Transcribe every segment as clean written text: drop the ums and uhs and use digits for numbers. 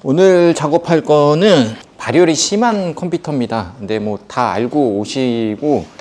오늘 작업할 거는 발열이 심한 컴퓨터입니다. 근데 뭐 다 알고 오시고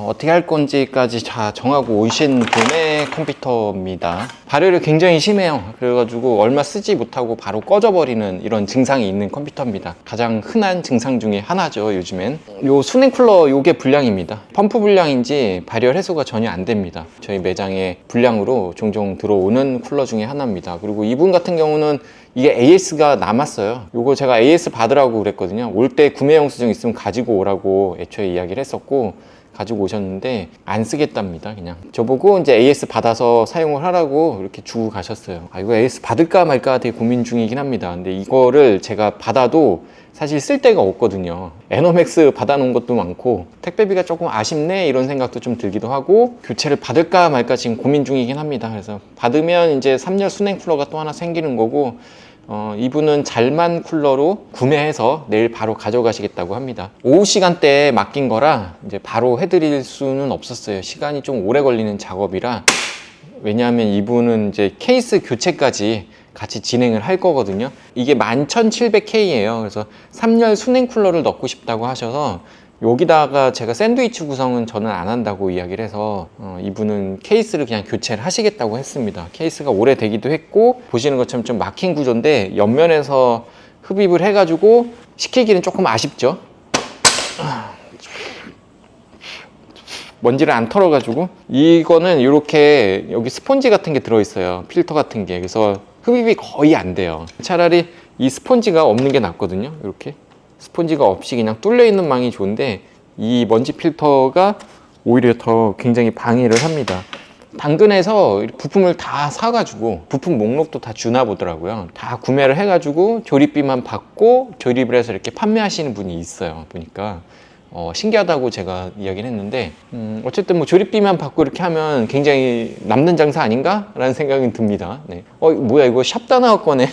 어떻게 할 건지까지 다 정하고 오신 분의 컴퓨터입니다. 발열이 굉장히 심해요. 그래가지고 얼마 쓰지 못하고 바로 꺼져버리는 이런 증상이 있는 컴퓨터입니다. 가장 흔한 증상 중에 하나죠, 요즘엔. 요 수냉 쿨러 요게 불량입니다. 펌프 불량인지 발열 해소가 전혀 안 됩니다. 저희 매장에 불량으로 종종 들어오는 쿨러 중에 하나입니다. 그리고 이분 같은 경우는 이게 AS가 남았어요. 요거 제가 AS 받으라고 그랬거든요. 올 때 구매 영수증 있으면 가지고 오라고 애초에 이야기를 했었고, 가지고 오셨는데 안 쓰겠답니다. 그냥 저보고 이제 AS 받아서 사용을 하라고 이렇게 주고 가셨어요. 이거 AS 받을까 말까 되게 고민 중이긴 합니다. 근데 이거를 제가 받아도 사실 쓸 데가 없거든요. 에너맥스 받아놓은 것도 많고 택배비가 조금 아쉽네 이런 생각도 좀 들기도 하고, 교체를 받을까 말까 지금 고민 중이긴 합니다. 그래서 받으면 이제 3열 수냉 쿨러가 또 하나 생기는 거고, 이분은 잘만 쿨러로 구매해서 내일 바로 가져가시겠다고 합니다. 오후 시간대에 맡긴 거라 이제 바로 해드릴 수는 없었어요. 시간이 좀 오래 걸리는 작업이라. 왜냐하면 이분은 이제 케이스 교체까지 같이 진행을 할 거거든요. 이게 11700K예요. 그래서 3열 수냉 쿨러를 넣고 싶다고 하셔서 여기다가 제가 샌드위치 구성은 저는 안 한다고 이야기를 해서 이분은 케이스를 그냥 교체를 하시겠다고 했습니다. 케이스가 오래되기도 했고, 보시는 것처럼 좀 막힌 구조인데 옆면에서 흡입을 해가지고 시키기는 조금 아쉽죠. 먼지를 안 털어가지고. 이거는 이렇게 여기 스펀지 같은 게 들어있어요. 필터 같은 게. 그래서 흡입이 거의 안 돼요. 차라리 이 스펀지가 없는 게 낫거든요. 이렇게 스펀지가 없이 그냥 뚫려 있는 망이 좋은데, 이 먼지 필터가 오히려 더 굉장히 방해를 합니다. 당근에서 부품을 다 사가지고 부품 목록도 다 주나 보더라고요. 다 구매를 해가지고 조립비만 받고 조립을 해서 이렇게 판매하시는 분이 있어요. 보니까 신기하다고 제가 이야기를 했는데, 어쨌든 뭐 조립비만 받고 이렇게 하면 굉장히 남는 장사 아닌가? 라는 생각이 듭니다. 네. 뭐야 이거 샵다나 거네.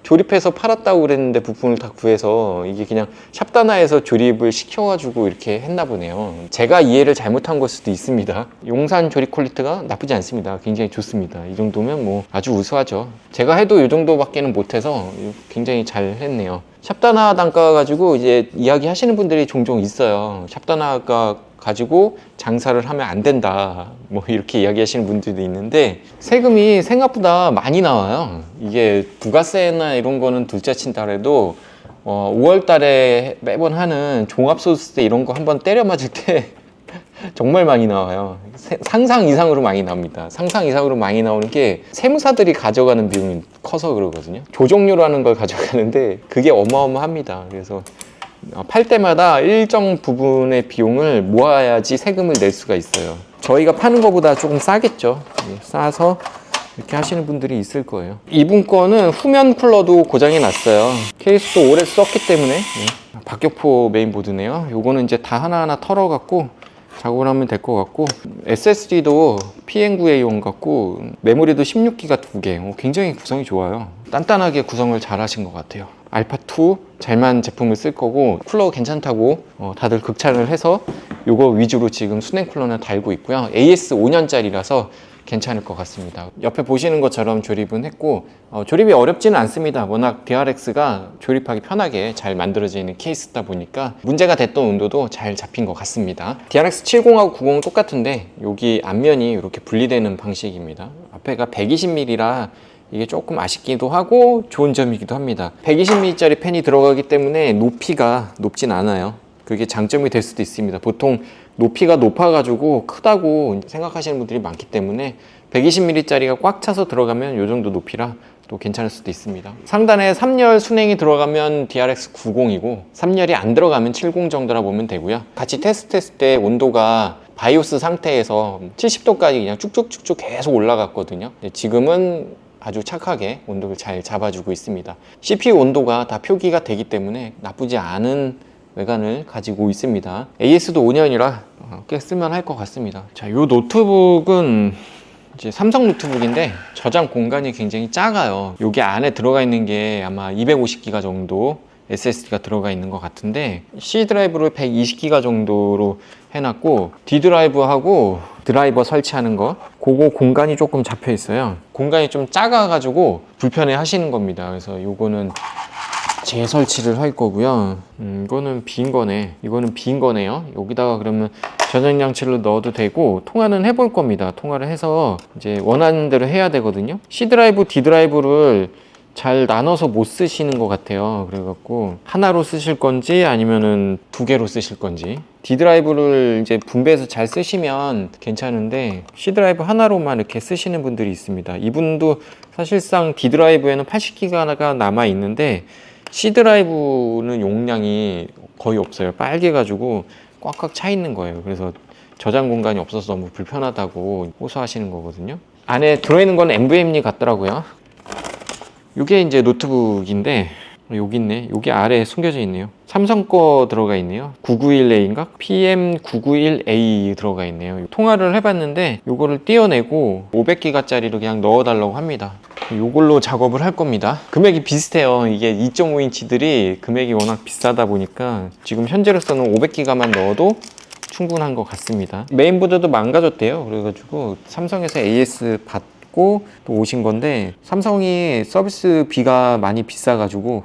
조립해서 팔았다고 그랬는데 부품을 다 구해서 이게 그냥 샵다나에서 조립을 시켜가지고 이렇게 했나 보네요. 제가 이해를 잘못한 걸 수도 있습니다. 용산 조립 퀄리티가 나쁘지 않습니다. 굉장히 좋습니다. 이 정도면 뭐 아주 우수하죠. 제가 해도 이 정도밖에는 못해서 굉장히 잘 했네요. 샵다나 단가 가지고 이제 이야기 하시는 분들이 종종 있어요. 샵다나가 가지고 장사를 하면 안 된다, 뭐 이렇게 이야기하시는 분들도 있는데, 세금이 생각보다 많이 나와요. 이게 부가세나 이런 거는 둘째 친다 그래도 5월 달에 매번 하는 종합소득세 이런 거 한번 때려 맞을 때 정말 많이 나와요. 상상 이상으로 많이 나옵니다. 상상 이상으로 많이 나오는 게 세무사들이 가져가는 비용이 커서 그러거든요. 조정료라는 걸 가져가는데 그게 어마어마합니다. 그래서 팔 때마다 일정 부분의 비용을 모아야지 세금을 낼 수가 있어요. 저희가 파는 것보다 조금 싸겠죠. 싸서 이렇게 하시는 분들이 있을 거예요. 이분 거는 후면 쿨러도 고장이 났어요. 케이스도 오래 썼기 때문에. 박격포 메인보드네요. 요거는 이제 다 하나하나 털어갖고 작업을 하면 될 것 같고, SSD도 PM9A1 같고, 메모리도 16기가 2개. 굉장히 구성이 좋아요. 단단하게 구성을 잘 하신 것 같아요. 알파2 잘만 제품을 쓸 거고, 쿨러 괜찮다고 다들 극찬을 해서 요거 위주로 지금 수냉 쿨러는 달고 있고요. AS 5년짜리라서 괜찮을 것 같습니다. 옆에 보시는 것처럼 조립은 했고, 조립이 어렵지는 않습니다. 워낙 DRX가 조립하기 편하게 잘 만들어져 있는 케이스다 보니까 문제가 됐던 온도도 잘 잡힌 것 같습니다. DRX 70하고 90은 똑같은데 여기 앞면이 이렇게 분리되는 방식입니다. 앞에가 120mm라 이게 조금 아쉽기도 하고 좋은 점이기도 합니다. 120mm짜리 팬이 들어가기 때문에 높이가 높진 않아요. 그게 장점이 될 수도 있습니다. 보통 높이가 높아가지고 크다고 생각하시는 분들이 많기 때문에 120mm짜리가 꽉 차서 들어가면 이 정도 높이라 또 괜찮을 수도 있습니다. 상단에 3열 순행이 들어가면 DRX 90이고 3열이 안 들어가면 70 정도라 보면 되고요. 같이 테스트했을 때 온도가 바이오스 상태에서 70도까지 그냥 쭉쭉쭉쭉 계속 올라갔거든요. 지금은 아주 착하게 온도를 잘 잡아주고 있습니다. CPU 온도가 다 표기가 되기 때문에 나쁘지 않은 외관을 가지고 있습니다. AS도 5년이라 꽤 쓸만할 것 같습니다. 자, 이 노트북은 이제 삼성 노트북인데 저장 공간이 굉장히 작아요. 여기 안에 들어가 있는 게 아마 250기가 정도 SSD가 들어가 있는 것 같은데, C 드라이브를 120기가 정도로 해놨고, D 드라이브하고 드라이버 설치하는 거, 그거 공간이 조금 잡혀 있어요. 공간이 좀 작아가지고 불편해 하시는 겁니다. 그래서 요거는 재설치를 할 거고요. 이거는 빈 거네. 이거는 빈 거네요. 여기다가 그러면 저장장치를 넣어도 되고, 통화는 해볼 겁니다. 통화를 해서 이제 원하는 대로 해야 되거든요. C 드라이브, D 드라이브를 잘 나눠서 못 쓰시는 것 같아요. 그래갖고 하나로 쓰실 건지 아니면은 두 개로 쓰실 건지. D 드라이브를 이제 분배해서 잘 쓰시면 괜찮은데 C 드라이브 하나로만 이렇게 쓰시는 분들이 있습니다. 이분도 사실상 D 드라이브에는 80기가가 남아 있는데 C 드라이브는 용량이 거의 없어요. 빨개가지고 꽉꽉 차 있는 거예요. 그래서 저장 공간이 없어서 너무 불편하다고 호소하시는 거거든요. 안에 들어있는 건 NVMe 같더라고요. 이게 이제 노트북인데 여기 있네. 여기 아래에 숨겨져 있네요. 삼성 거 들어가 있네요. 991A인가? PM991A 들어가 있네요. 통화를 해봤는데 이거를 띄어내고 500기가짜리로 그냥 넣어달라고 합니다. 이걸로 작업을 할 겁니다. 금액이 비슷해요. 이게 2.5인치들이 금액이 워낙 비싸다 보니까 지금 현재로서는 500기가만 넣어도 충분한 것 같습니다. 메인보드도 망가졌대요. 그래가지고 삼성에서 AS 받고 또 오신 건데 삼성이 서비스비가 많이 비싸가지고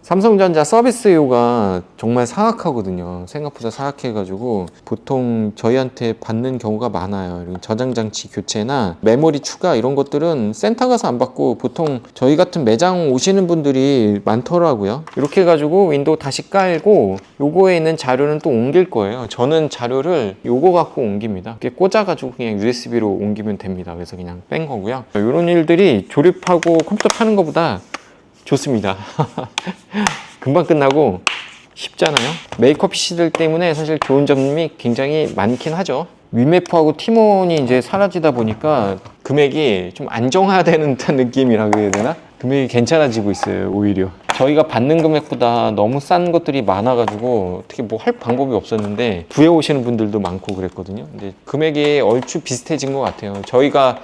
삼성전자 서비스료가 정말 사악하거든요. 생각보다 사악해가지고 보통 저희한테 받는 경우가 많아요. 저장장치 교체나 메모리 추가 이런 것들은 센터 가서 안 받고 보통 저희 같은 매장 오시는 분들이 많더라고요. 이렇게 해가지고 윈도우 다시 깔고 요거에 있는 자료는 또 옮길 거예요. 저는 자료를 요거 갖고 옮깁니다. 이렇게 꽂아가지고 그냥 USB로 옮기면 됩니다. 그래서 그냥 뺀 거고요. 이런 일들이 조립하고 컴퓨터 파는 것보다 좋습니다. 금방 끝나고 쉽잖아요. 메이커 PC들 때문에 사실 좋은 점이 굉장히 많긴 하죠. 위메프하고 티몬이 이제 사라지다 보니까 금액이 좀 안정화되는 듯한 느낌이라고 해야 되나? 금액이 괜찮아지고 있어요. 오히려 저희가 받는 금액보다 너무 싼 것들이 많아가지고 어떻게 뭐 할 방법이 없었는데 구해오시는 분들도 많고 그랬거든요. 근데 금액이 얼추 비슷해진 것 같아요. 저희가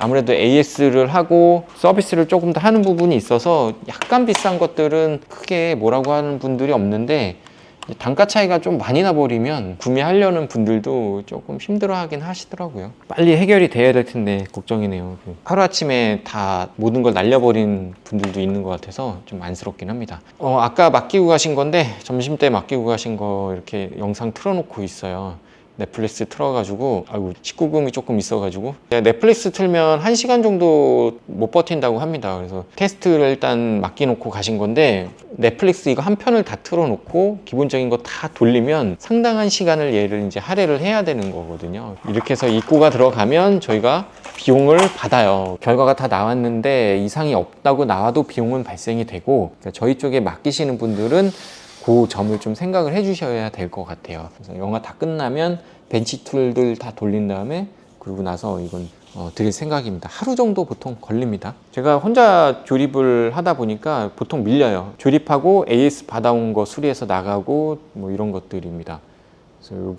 아무래도 AS를 하고 서비스를 조금 더 하는 부분이 있어서 약간 비싼 것들은 크게 뭐라고 하는 분들이 없는데 단가 차이가 좀 많이 나버리면 구매하려는 분들도 조금 힘들어하긴 하시더라고요. 빨리 해결이 돼야 될 텐데 걱정이네요. 하루아침에 다 모든 걸 날려버린 분들도 있는 것 같아서 좀 안쓰럽긴 합니다. 아까 맡기고 가신 건데 점심때 맡기고 가신 거 이렇게 영상 틀어놓고 있어요. 넷플릭스 틀어가지고 아이고 19금이 조금 있어가지고 넷플릭스 틀면 1시간 정도 못 버틴다고 합니다. 그래서 테스트를 일단 맡겨놓고 가신 건데 넷플릭스 이거 한 편을 다 틀어놓고 기본적인 거 다 돌리면 상당한 시간을 얘를 이제 할애를 해야 되는 거거든요. 이렇게 해서 입고가 들어가면 저희가 비용을 받아요. 결과가 다 나왔는데 이상이 없다고 나와도 비용은 발생이 되고 그러니까 저희 쪽에 맡기시는 분들은 그 점을 좀 생각을 해주셔야 될 것 같아요. 그래서 영화 다 끝나면 벤치 툴들 다 돌린 다음에 그러고 나서 이건 드릴 생각입니다. 하루 정도 보통 걸립니다. 제가 혼자 조립을 하다 보니까 보통 밀려요. 조립하고 AS 받아온 거 수리해서 나가고 뭐 이런 것들입니다. 그래서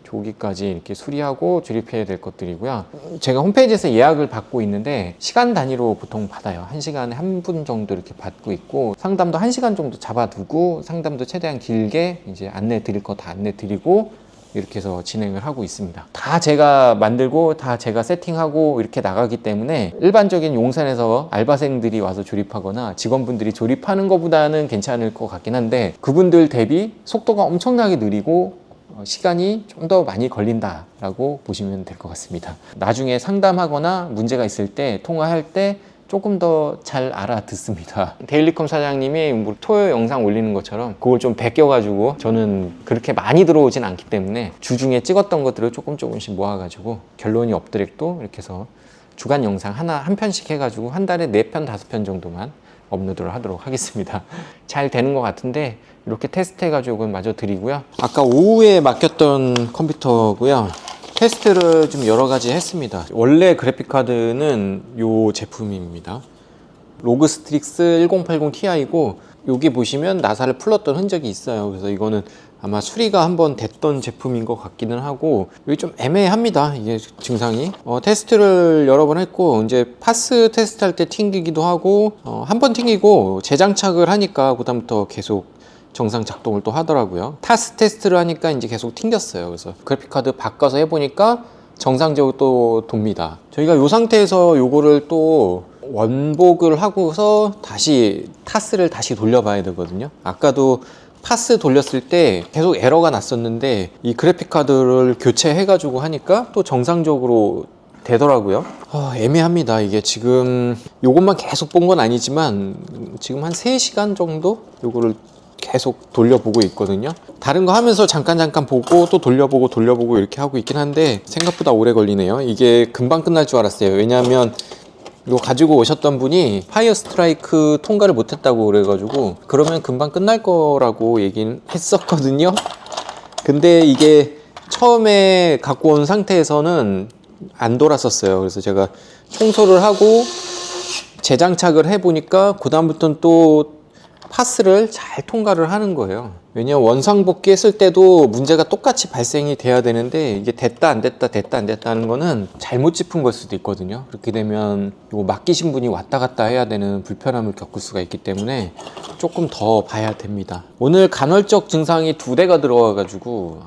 저기까지 이렇게 수리하고 조립해야 될 것들이고요. 제가 홈페이지에서 예약을 받고 있는데 시간 단위로 보통 받아요. 1시간에 한 분 정도 이렇게 받고 있고 상담도 1시간 정도 잡아두고 상담도 최대한 길게 이제 안내 드릴 거 다 안내 드리고 이렇게 해서 진행을 하고 있습니다. 다 제가 만들고 다 제가 세팅하고 이렇게 나가기 때문에 일반적인 용산에서 알바생들이 와서 조립하거나 직원분들이 조립하는 것보다는 괜찮을 것 같긴 한데 그분들 대비 속도가 엄청나게 느리고 시간이 좀 더 많이 걸린다라고 보시면 될 것 같습니다. 나중에 상담하거나 문제가 있을 때 통화할 때 조금 더 잘 알아듣습니다. 데일리컴 사장님이 뭐 토요 영상 올리는 것처럼 그걸 좀 베껴가지고 저는 그렇게 많이 들어오진 않기 때문에 주중에 찍었던 것들을 조금씩 모아가지고 결론이 없더라도 이렇게 해서 주간 영상 한 편씩 해가지고 한 달에 4편, 5편 정도만 업로드를 하도록 하겠습니다. 잘 되는 것 같은데 이렇게 테스트 해가지고 마저 드리고요. 아까 오후에 맡겼던 컴퓨터고요. 테스트를 좀 여러 가지 했습니다. 원래 그래픽카드는 이 제품입니다. 로그스트릭스 1080ti고 여기 보시면 나사를 풀렀던 흔적이 있어요. 그래서 이거는 아마 수리가 한번 됐던 제품인 것 같기는 하고 여기 좀 애매합니다. 이게 증상이 테스트를 여러 번 했고 이제 파스 테스트 할 때 튕기기도 하고 한 번 튕기고 재장착을 하니까 그 다음부터 계속 정상 작동을 또 하더라고요. 타스 테스트를 하니까 이제 계속 튕겼어요. 그래서 그래픽카드 바꿔서 해보니까 정상적으로 또 돕니다. 저희가 이 상태에서 요거를 또 원복을 하고서 다시 타스를 다시 돌려봐야 되거든요. 아까도 파스 돌렸을 때 계속 에러가 났었는데 이 그래픽카드를 교체해가지고 하니까 또 정상적으로 되더라고요. 애매합니다. 이게 지금 요것만 계속 본 건 아니지만 지금 한 3시간 정도 요거를 계속 돌려보고 있거든요. 다른 거 하면서 잠깐 보고 또 돌려보고 이렇게 하고 있긴 한데 생각보다 오래 걸리네요. 이게 금방 끝날 줄 알았어요. 왜냐하면 이거 가지고 오셨던 분이 파이어 스트라이크 통과를 못했다고 그래가지고 그러면 금방 끝날 거라고 얘기는 했었거든요. 근데 이게 처음에 갖고 온 상태에서는 안 돌았었어요. 그래서 제가 청소를 하고 재장착을 해보니까 그 다음부터는 또 파스를 잘 통과를 하는 거예요. 왜냐면 원상복귀 했을 때도 문제가 똑같이 발생이 돼야 되는데 이게 됐다 안 됐다 하는 거는 잘못 짚은 걸 수도 있거든요. 그렇게 되면 이거 맡기신 분이 왔다 갔다 해야 되는 불편함을 겪을 수가 있기 때문에 조금 더 봐야 됩니다. 오늘 간헐적 증상이 2대가 들어와 가지고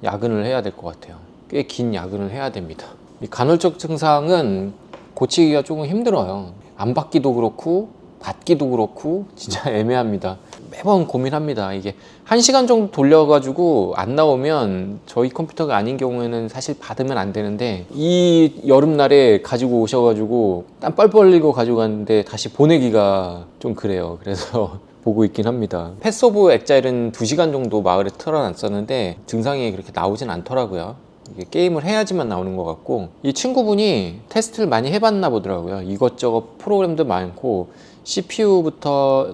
야근을 해야 될 것 같아요. 꽤 긴 야근을 해야 됩니다. 이 간헐적 증상은 고치기가 조금 힘들어요. 안 받기도 그렇고 받기도 그렇고 진짜 애매합니다. 매번 고민합니다. 이게 1시간 정도 돌려가지고 안 나오면 저희 컴퓨터가 아닌 경우에는 사실 받으면 안 되는데 이 여름날에 가지고 오셔가지고 땀 뻘뻘 흘리고 가지고 갔는데 다시 보내기가 좀 그래요. 그래서 보고 있긴 합니다. 패스 오브 엑자일은 2시간 정도 마을에 틀어놨었는데 증상이 그렇게 나오진 않더라고요. 이게 게임을 해야지만 나오는 것 같고 이 친구분이 테스트를 많이 해봤나 보더라고요. 이것저것 프로그램도 많고 CPU부터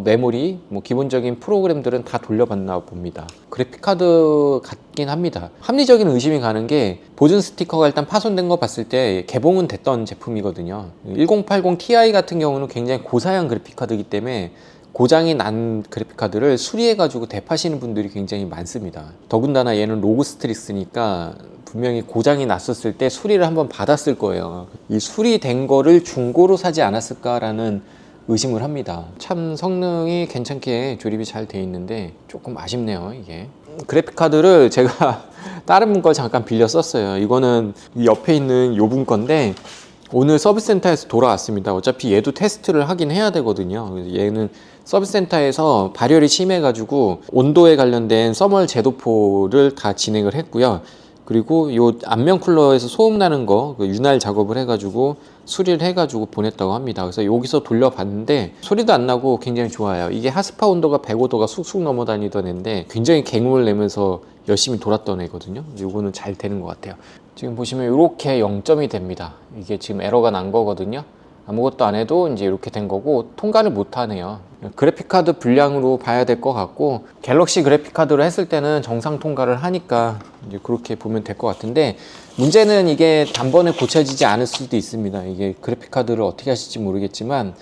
메모리 기본적인 프로그램들은 다 돌려봤나 봅니다. 그래픽카드 같긴 합니다. 합리적인 의심이 가는 게 보존 스티커가 일단 파손된 거 봤을 때 개봉은 됐던 제품이거든요. 1080 Ti 같은 경우는 굉장히 고사양 그래픽카드이기 때문에 고장이 난 그래픽카드를 수리해가지고 되파시는 분들이 굉장히 많습니다. 더군다나 얘는 로그스트릭스니까 분명히 고장이 났었을 때 수리를 한번 받았을 거예요. 이 수리된 거를 중고로 사지 않았을까라는 의심을 합니다. 참 성능이 괜찮게 조립이 잘 돼 있는데 조금 아쉽네요. 이게 그래픽카드를 제가 다른 분 걸 잠깐 빌려 썼어요. 이거는 옆에 있는 요 분 건데 오늘 서비스센터에서 돌아왔습니다. 어차피 얘도 테스트를 하긴 해야 되거든요. 얘는 서비스센터에서 발열이 심해가지고 온도에 관련된 서멀 제도포를 다 진행을 했고요. 그리고 요 안면 쿨러에서 소음 나는 거 윤활 작업을 해가지고 수리를 해가지고 보냈다고 합니다. 그래서 여기서 돌려봤는데 소리도 안 나고 굉장히 좋아요. 이게 하스파 온도가 105도가 쑥쑥 넘어다니던 애인데 굉장히 갱음을 내면서 열심히 돌았던 애거든요. 요거는 잘 되는 것 같아요. 지금 보시면 이렇게 0점이 됩니다. 이게 지금 에러가 난 거거든요. 아무것도 안 해도 이제 이렇게 된 거고 통과를 못 하네요. 그래픽카드 분량으로 봐야 될 것 같고 갤럭시 그래픽카드로 했을 때는 정상 통과를 하니까 이제 그렇게 보면 될 것 같은데 문제는 이게 단번에 고쳐지지 않을 수도 있습니다. 이게 그래픽카드를 어떻게 하실지 모르겠지만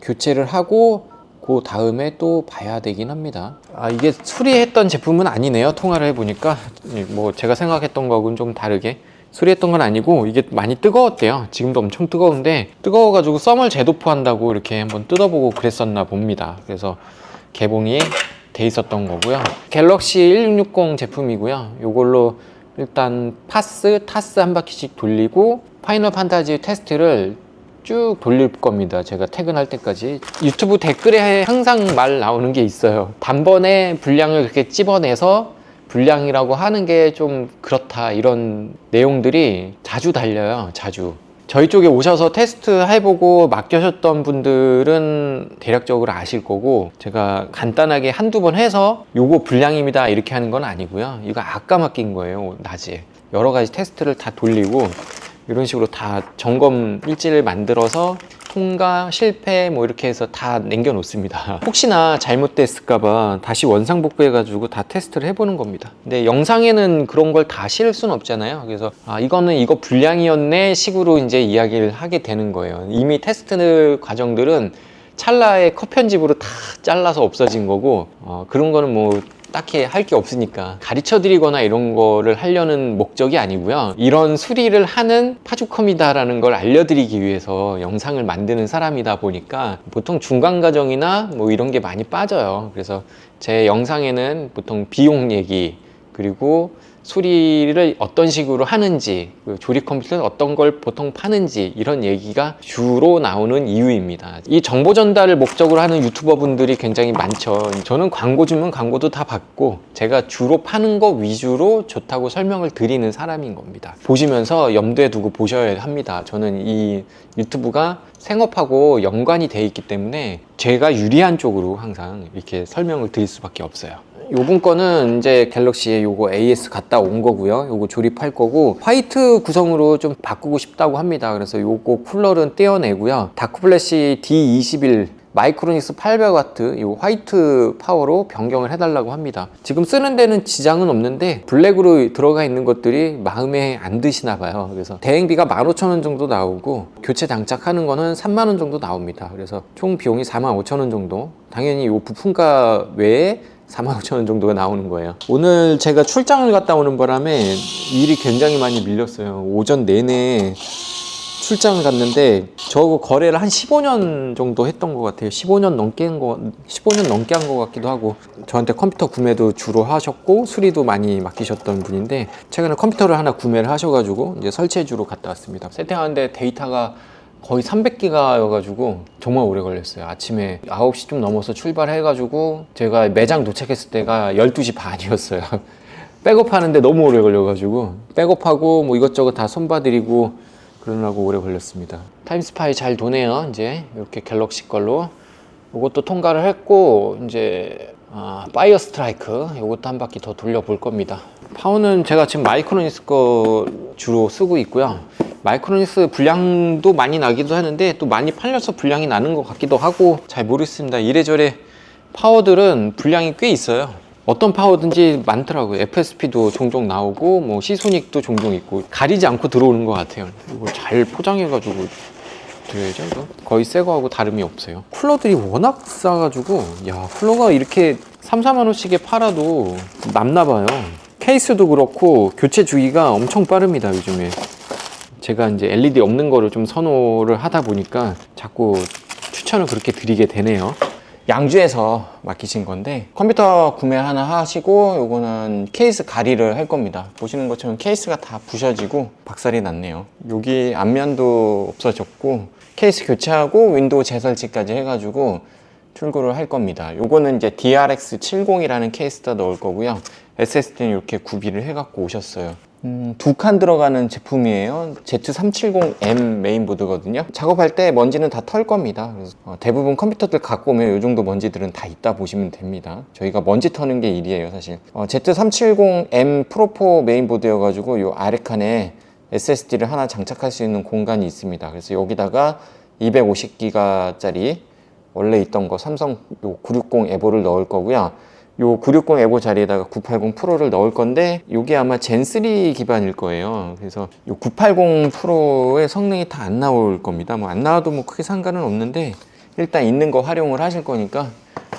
교체를 하고 그 다음에 또 봐야 되긴 합니다. 이게 수리했던 제품은 아니네요. 통화를 해보니까 뭐 제가 생각했던 거하고는 좀 다르게 수리했던 건 아니고 이게 많이 뜨거웠대요. 지금도 엄청 뜨거운데 뜨거워가지고 썸을 제도포 한다고 이렇게 한번 뜯어보고 그랬었나 봅니다. 그래서 개봉이 돼 있었던 거고요. 갤럭시 1660 제품이고요. 이걸로 일단 타스 한 바퀴씩 돌리고 파이널 판타지 테스트를 쭉 돌릴 겁니다. 제가 퇴근할 때까지. 유튜브 댓글에 항상 말 나오는 게 있어요. 단번에 분량을 그렇게 찝어내서 분량이라고 하는 게 좀 그렇다, 이런 내용들이 자주 달려요. 자주. 저희 쪽에 오셔서 테스트 해보고 맡겨셨던 분들은 대략적으로 아실 거고, 제가 간단하게 한두 번 해서 요거 분량입니다 이렇게 하는 건 아니고요. 이거 아까 맡긴 거예요. 낮에 여러 가지 테스트를 다 돌리고 이런 식으로 다 점검 일지를 만들어서 통과, 실패 뭐 이렇게 해서 다 남겨 놓습니다. 혹시나 잘못됐을까봐 다시 원상복구해가지고 다 테스트를 해보는 겁니다. 근데 영상에는 그런 걸 다 실을 수는 없잖아요. 그래서 이거는 이거 불량이었네 식으로 이제 이야기를 하게 되는 거예요. 이미 테스트 과정들은 찰나에 컷 편집으로 다 잘라서 없어진 거고, 그런 거는 뭐 딱히 할 게 없으니까 가르쳐 드리거나 이런 거를 하려는 목적이 아니고요. 이런 수리를 하는 파주컴이다라는 걸 알려드리기 위해서 영상을 만드는 사람이다 보니까 보통 중간 과정이나 뭐 이런 게 많이 빠져요. 그래서 제 영상에는 보통 비용 얘기, 그리고 수리를 어떤 식으로 하는지, 조립 컴퓨터는 어떤 걸 보통 파는지, 이런 얘기가 주로 나오는 이유입니다. 이 정보 전달을 목적으로 하는 유튜버 분들이 굉장히 많죠. 저는 광고 주면 광고도 다 받고, 제가 주로 파는 거 위주로 좋다고 설명을 드리는 사람인 겁니다. 보시면서 염두에 두고 보셔야 합니다. 저는 이 유튜브가 생업하고 연관이 돼 있기 때문에 제가 유리한 쪽으로 항상 이렇게 설명을 드릴 수밖에 없어요. 요번 거는 이제 갤럭시에 요거 AS 갔다 온 거고요. 요거 조립할 거고, 화이트 구성으로 좀 바꾸고 싶다고 합니다. 그래서 요거 쿨러는 떼어내고요. 다크플래시 D21 마이크로닉스 800W 이 화이트 파워로 변경을 해달라고 합니다. 지금 쓰는 데는 지장은 없는데 블랙으로 들어가 있는 것들이 마음에 안 드시나 봐요. 그래서 대행비가 15,000원 정도 나오고, 교체 장착하는 거는 3만원 정도 나옵니다. 그래서 총 비용이 45,000원 정도, 당연히 이 부품가 외에 45,000원 정도가 나오는 거예요. 오늘 제가 출장을 갔다 오는 바람에 일이 굉장히 많이 밀렸어요. 오전 내내 출장을 갔는데, 저거 거래를 한 15년 정도 했던 것 같아요. 15년 넘게 한 것 같기도 하고, 저한테 컴퓨터 구매도 주로 하셨고 수리도 많이 맡기셨던 분인데, 최근에 컴퓨터를 하나 구매를 하셔가지고 이제 설치해주러 갔다 왔습니다. 세팅하는데 데이터가 거의 300기가여가지고 정말 오래 걸렸어요. 아침에 9시 좀 넘어서 출발해가지고 제가 매장 도착했을 때가 12시 반이었어요. 백업하는데 너무 오래 걸려가지고, 백업하고 뭐 이것저것 다 손봐드리고 그러느라고 오래 걸렸습니다. 타임스파이 잘 도네요. 이제 이렇게 갤럭시 걸로 이것도 통과를 했고, 이제 파이어 스트라이크 이것도 한 바퀴 더 돌려볼 겁니다. 파워는 제가 지금 마이크로닉스 거 주로 쓰고 있고요. 마이크로닉스 불량도 많이 나기도 하는데 또 많이 팔려서 불량이 나는 것 같기도 하고 잘 모르겠습니다. 이래저래 파워들은 불량이 꽤 있어요. 어떤 파워든지 많더라고요. FSP도 종종 나오고 뭐 시소닉도 종종 있고, 가리지 않고 들어오는 것 같아요. 이걸 잘 포장해가지고 드려야죠. 이거 거의 새 거하고 다름이 없어요. 쿨러들이 워낙 싸가지고, 야, 쿨러가 이렇게 3, 4만 원씩에 팔아도 남나봐요. 케이스도 그렇고 교체 주기가 엄청 빠릅니다, 요즘에. 제가 이제 LED 없는 거를 좀 선호를 하다 보니까 자꾸 추천을 그렇게 드리게 되네요. 양주에서 맡기신 건데, 컴퓨터 구매 하나 하시고 요거는 케이스 가리를 할 겁니다. 보시는 것처럼 케이스가 다 부셔지고 박살이 났네요. 여기 앞면도 없어졌고, 케이스 교체하고 윈도우 재설치까지 해가지고 출고를 할 겁니다. 요거는 이제 DRX70이라는 케이스에다 넣을 거고요. SSD는 이렇게 구비를 해갖고 오셨어요. 2칸 들어가는 제품이에요. Z370M 메인보드거든요. 작업할 때 먼지는 다 털 겁니다. 그래서 대부분 컴퓨터들 갖고 오면 이 정도 먼지들은 다 있다 보시면 됩니다. 저희가 먼지 터는 게 일이에요, 사실. Z370M 프로4 메인보드여가지고 이 아래 칸에 SSD를 하나 장착할 수 있는 공간이 있습니다. 그래서 여기다가 250기가짜리 원래 있던 거 삼성 960 에보를 넣을 거고요. 요 960 에보 자리에다가 980 프로를 넣을 건데, 요게 아마 젠3 기반일 거예요. 그래서 요 980 프로의 성능이 다 안 나올 겁니다. 뭐 안 나와도 뭐 크게 상관은 없는데, 일단 있는 거 활용을 하실 거니까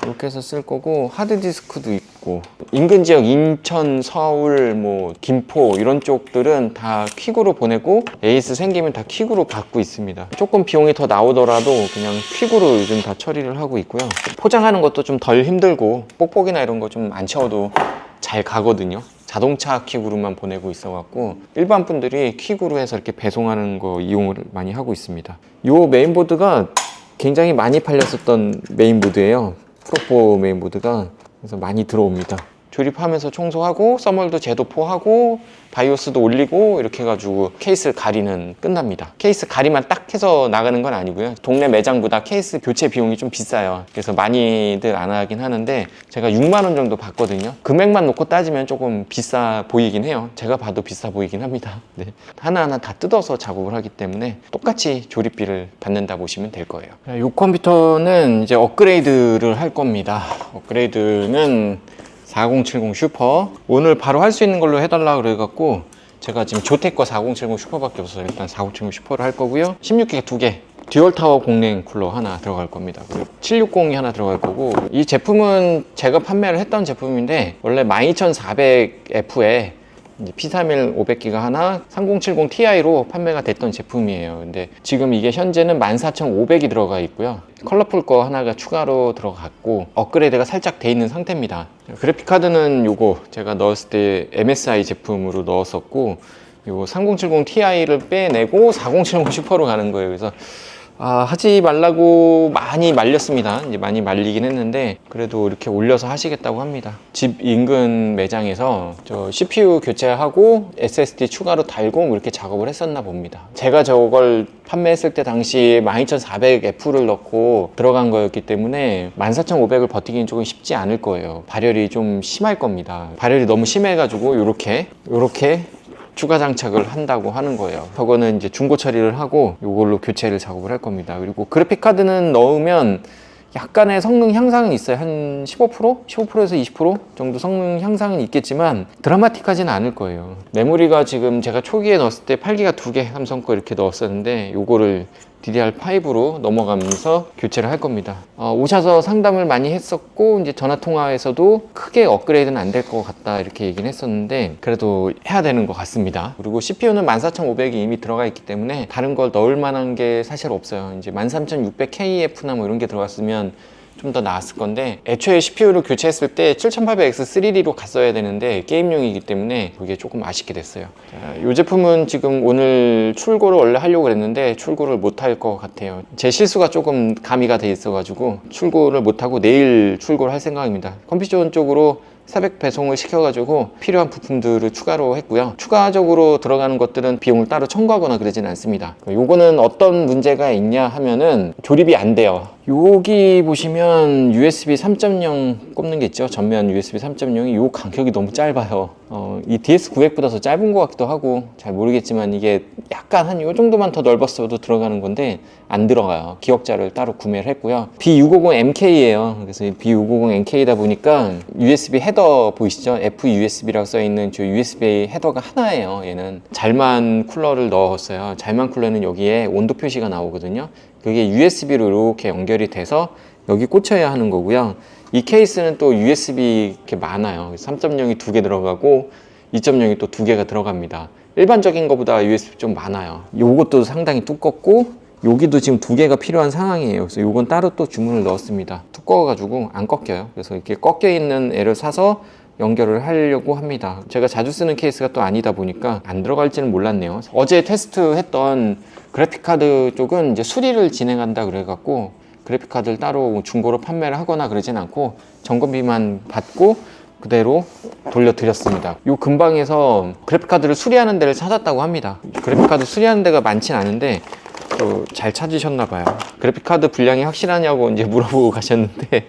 이렇게 해서 쓸 거고, 하드디스크도 있고, 인근 지역 인천, 서울, 뭐 김포 이런 쪽들은 다 퀵으로 보내고, 에이스 생기면 다 퀵으로 받고 있습니다. 조금 비용이 더 나오더라도 그냥 퀵으로 요즘 다 처리를 하고 있고요. 포장하는 것도 좀 덜 힘들고, 뽁뽁이나 이런 거 좀 안 채워도 잘 가거든요. 자동차 퀵으로만 보내고 있어갖고 일반 분들이 퀵으로 해서 이렇게 배송하는 거 이용을 많이 하고 있습니다. 요 메인보드가 굉장히 많이 팔렸었던 메인보드예요. 프로4 메인보드가. 그래서 많이 들어옵니다. 조립하면서 청소하고 써멀도 재도포하고 바이오스도 올리고 이렇게 해가지고 케이스 가리는 끝납니다. 케이스 가리만 딱 해서 나가는 건 아니고요. 동네 매장보다 케이스 교체 비용이 좀 비싸요. 그래서 많이들 안 하긴 하는데, 제가 6만 원 정도 받거든요. 금액만 놓고 따지면 조금 비싸 보이긴 해요. 제가 봐도 비싸 보이긴 합니다. 네. 하나하나 다 뜯어서 작업을 하기 때문에 똑같이 조립비를 받는다 보시면 될 거예요. 이 컴퓨터는 이제 업그레이드를 할 겁니다. 업그레이드는 4070 슈퍼, 오늘 바로 할 수 있는 걸로 해달라 그래갖고 제가 지금 조텍과 4070 슈퍼밖에 없어요. 일단 4070 슈퍼를 할 거고요. 16기가 2개, 듀얼타워 공랭 쿨러 하나 들어갈 겁니다. 그리고 760이 하나 들어갈 거고, 이 제품은 제가 판매를 했던 제품인데 원래 12400F에 이제 P31 500기가 하나 3070 Ti로 판매가 됐던 제품이에요. 근데 지금 이게 현재는 14500이 들어가 있고요. 컬러풀 거 하나가 추가로 들어갔고 업그레이드가 살짝 돼 있는 상태입니다. 그래픽카드는 요거 제가 넣었을 때 MSI 제품으로 넣었었고, 요 3070 Ti를 빼내고 4070 슈퍼로 가는 거예요. 그래서 하지 말라고 많이 말렸습니다. 이제 많이 말리긴 했는데 그래도 이렇게 올려서 하시겠다고 합니다. 집 인근 매장에서 저 CPU 교체하고 SSD 추가로 달고 이렇게 작업을 했었나 봅니다. 제가 저걸 판매했을 때 당시 12400F를 넣고 들어간 거였기 때문에 14500을 버티기는 조금 쉽지 않을 거예요. 발열이 좀 심할 겁니다. 발열이 너무 심해가지고 요렇게 추가 장착을 한다고 하는 거예요. 저거는 이제 중고 처리를 하고 이걸로 교체를 작업을 할 겁니다. 그리고 그래픽 카드는 넣으면 약간의 성능 향상은 있어요. 한 15%? 15%에서 20% 정도 성능 향상은 있겠지만 드라마틱하지는 않을 거예요. 메모리가 지금 제가 초기에 넣었을 때 8기가 2개 삼성 거 이렇게 넣었었는데 요거를 DDR5로 넘어가면서 교체를 할 겁니다. 오셔서 상담을 많이 했었고 이제 전화 통화에서도 크게 업그레이드는 안 될 것 같다 이렇게 얘기는 했었는데 그래도 해야 되는 것 같습니다. 그리고 CPU는 14500이 이미 들어가 있기 때문에 다른 걸 넣을 만한 게 사실 없어요. 이제 13600KF나 뭐 이런 게 들어갔으면 좀 더 나았을 건데 애초에 CPU를 교체했을 때 7800X3D로 갔어야 되는데 게임용이기 때문에 그게 조금 아쉽게 됐어요. 이 제품은 지금 오늘 출고를 원래 하려고 했는데 출고를 못 할 것 같아요. 제 실수가 조금 가미가 돼 있어 가지고 출고를 못하고 내일 출고를 할 생각입니다. 컴퓨전 쪽으로 새벽 배송을 시켜가지고 필요한 부품들을 추가로 했고요. 추가적으로 들어가는 것들은 비용을 따로 청구하거나 그러진 않습니다. 요거는 어떤 문제가 있냐 하면은 조립이 안 돼요. 여기 보시면 USB 3.0 꼽는 게 있죠. 전면 USB 3.0이 요 간격이 너무 짧아요. 이 DS900보다 더 짧은 것 같기도 하고 잘 모르겠지만 이게 약간 한 요 정도만 더 넓었어도 들어가는 건데 안 들어가요. 기억자를 따로 구매를 했고요. B650MK예요. 그래서 B650MK다 보니까 USB 헤더 보이시죠? FUSB라고 써있는 저 USB 헤더가 하나예요. 얘는 잘만 쿨러를 넣었어요. 잘만 쿨러는 여기에 온도 표시가 나오거든요. 그게 USB로 이렇게 연결이 돼서 여기 꽂혀야 하는 거고요. 이 케이스는 또 USB 이렇게 많아요. 3.0이 2개 들어가고 2.0이 또 2개가 들어갑니다. 일반적인 것보다 USB 좀 많아요. 요것도 상당히 두껍고 여기도 지금 2개가 필요한 상황이에요. 그래서 요건 따로 또 주문을 넣었습니다. 두꺼워가지고 안 꺾여요. 그래서 이렇게 꺾여 있는 애를 사서 연결을 하려고 합니다. 제가 자주 쓰는 케이스가 또 아니다 보니까 안 들어갈지는 몰랐네요. 어제 테스트했던 그래픽카드 쪽은 이제 수리를 진행한다 그래갖고 그래픽카드를 따로 중고로 판매를 하거나 그러진 않고 점검비만 받고 그대로 돌려드렸습니다. 요 근방에서 그래픽카드를 수리하는 데를 찾았다고 합니다. 그래픽카드 수리하는 데가 많진 않은데 잘 찾으셨나 봐요. 그래픽카드 분량이 확실하냐고 이제 물어보고 가셨는데